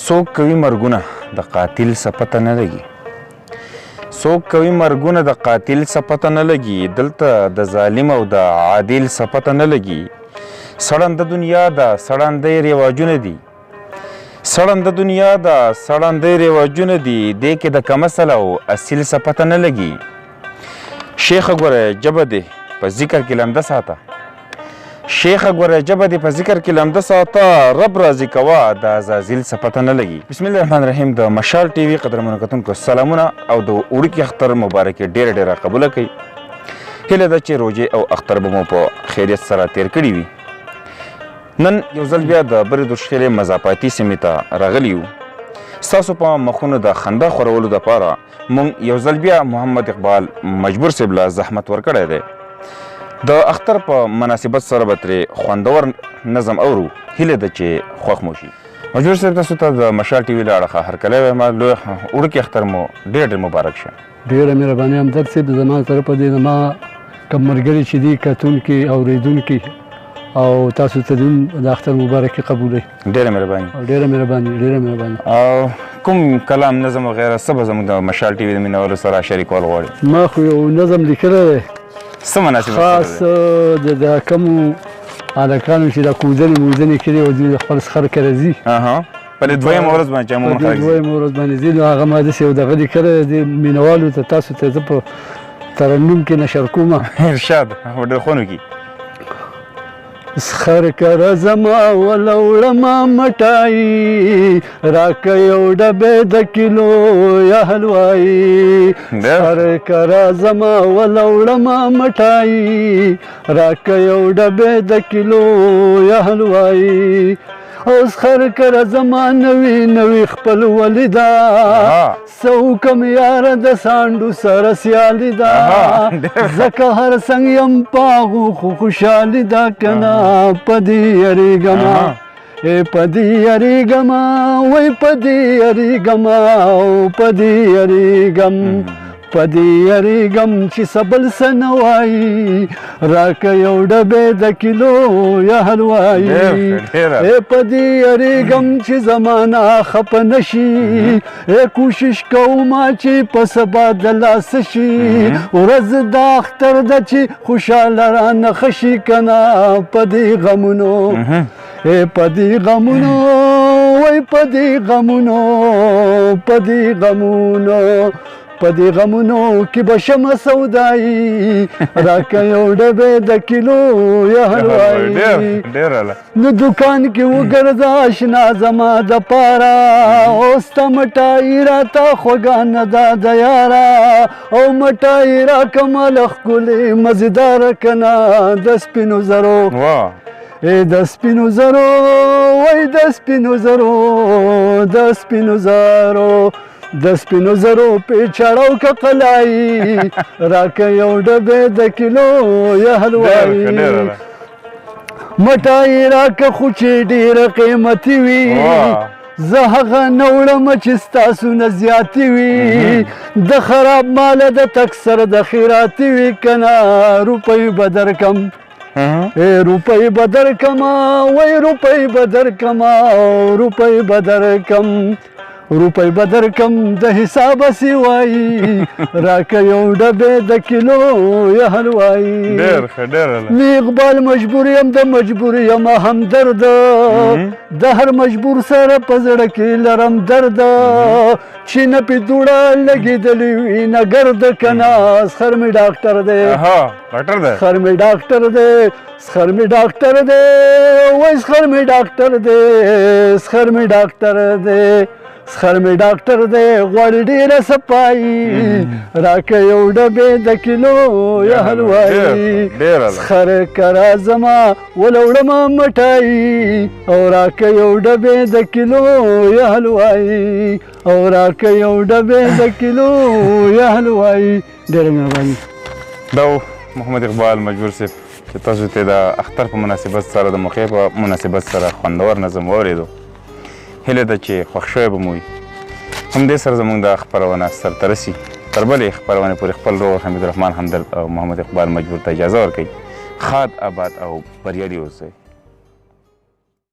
څوک کوي مرګونه د قاتل څه پته نه لګي څوک کوي مرګونه د قاتل څه پته نه لګي دلته د ظالم او د عادل څه پته نه لګي سړنده دنیا ده سړندې رواجونه دي سړنده دنیا ده سړندې رواجونه دي دې کې د کم اصل او اصل څه پته نه لګي شیخه ګوره ژبه دې په ذکر کې لمده ساته شیخه ګوره ژبه دې په ذکر کې لمده ساته رب راضي کوه د عزازیل څه پته نه لګي بسم الله الرحمن الرحیم د مشال ټي وي قدرمنو کتونکو سلامونه او د وړوکي اختر مبارکي ډیره قبوله کوي هیله ده چې روژې او اختر به مو په خیریت سره تیر کړي وي نن یو ځل بیا د برې دوشخیلې مضافاتي سیمې ته راغلي یو ستاسو په مخونو د خندا خورولو دپاره موږ یو ځل بیا محمد اقبال مجبور صاحب له زحمت ورکړی دی د اختر په مناسبت سره به ترې خوندور نظم اورو هیله ده چې خوښ مو شي مجبور صاحب تاسو ته د مشال ټي وي له اړخه هرکلی وایم لوی وړوکی اختر مو ډېر مبارک شه ډېره مهرباني همدرد صاحب زما طرفه دی زما کوم ملګري چې دي کتونکي اورېدونکي او تاسو ته هم د اختر مبارکي قبولوي ډېره مهرباني ډېره مهرباني او کوم کلام نظم وغیره څه به زموږ د مشال ټي وي د مینهوالو سره شریکول غواړي ما خو یو نظم لیکلی دی څه مناسبت خاص د کومو هلکانو چې دا کوزنې موزنې کړي او دوی د خپل سخر کره ځي په دې دویمه ورځ باندې چې عموما خلک دویمه ورځ باندې ځي نو هغه ما داسې یو دغه لیکلی دی مینهوالو ته تاسو ته زه په ترنم کې نشر کوم ارشاد ډېر ښه نو کې سخر کره زما ولوړما مټای راکه یو ډبې د کیلو یا حلوای سخر کره زما ولوړما مټای راکه یو ډبې د کیلو یا حلوای اوس خر کره زما نوی خپل ولیدا سو کم یار د سانډو سره سیالی دا زکه هر څنګ یم پاغو خو خوشحالي دا کنه پدی یریګما پدی یریګما وای پدی یریګما پدی یریګم پدی یریګم چې سبل سنوای راکه یو ډبې د کیلو یا حلوای پدی یریګم چې زمانه خپ نشي کوشش کوم چې په سبا د لاس شي ورځ د اختر د چې خوشاله رانه خشي کنه پدی غمونو پدی غمونو وای پدی غمونو پدی غمونو پدی غمونو کې به شمه سودایي راکه یو ډبې د کیلو یا حلوایي نو دکان کې وګرځه اشنا زما د پاره اوس ته مټایي راته خوږه نه ده د یاره او مټایي راکمه له ښکلې مزیداره کنه د سپینو زرو د سپینو زرو وای د سپینو زرو د سپینو زرو د سپینو زرو پیچړو که قلایي راکه یو ډبې د کیلو یا حلوایي مټایي راکه خو چې ډېره قیمتي وي زه هغه نه وړم چې ستاسو نه زیاتې وي د خراب ماله د تکسر د خیراتي وي که نه روپۍ به درکم روپۍ به درکمه وای روپۍ به درکمه روپۍ به درکم روپۍ به درکم د حسابه سیوایي راکه یو ډبې د کیلو یا حلوایي می اقبال مجبور یم د مجبور یم همدرد د هر مجبور سره په زړه کې لرم درد چې نه پې دوړه لګېدلې وي نه ګرد که نه سخر مې ډاکټر دی سخر مې ډاکټر دی سخر مې ډاکټر دی وای سخر مې ډاکټر دی سخر مې ډاکټر دی سخر مې ډاکټر دی غواړي ډېره صفایي راکه یو ډبې د کیلو یا حلوایي سخر کره زما ولوړمه مټایي او راکه یو ډبې د کیلو یا حلوایي او راکه یو ډبې د کیلو یا حلوایي ډېره مهرباني دا محمد اقبال مجبور صاحب چې تاسو ته د اختر په مناسبت سره د موقع په مناسبت سره خوندور نظم واورېدو هیله ده چې خوښ شوی به مو وي همدې سره زموږ د خپرونه سرته رسي تر بلې خپرونې پورې خپل ورور حمید الرحمن همدرد او محمد اقبال مجبور ته اجازه ورکوي ښاد آباد او بریالي اوسئ